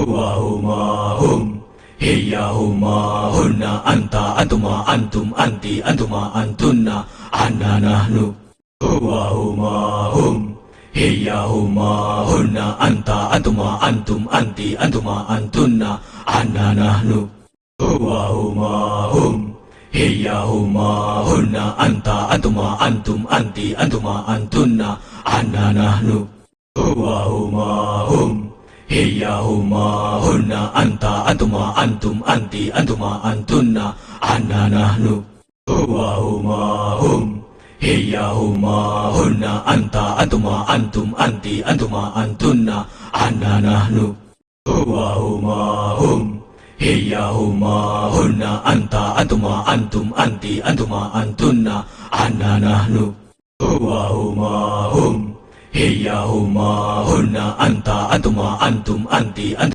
هما هم هي هما هن أنت أنتما أنتم أنت أنتما أنتن أنا نحن هما هم هي هما هن أنت أنتما أنتم أنت أنتما أنتن أنا نحن هما هم هي هما هن أنت أنتما أنتم أنت أنتما أنتن أنا نحن هما هم هي هما هن أنت أنتما أنتم أنت أنتما أنتن أنا نحن هما هم هي هما هن أنت أنتما أنتم أنت أنتما أنتن أنا نحن هما هم هي هما هن أنت أنتما أنتم أنت أنتما أنتن أنا نحن هما هم هي هما هن أنت أنتما أنتم أنت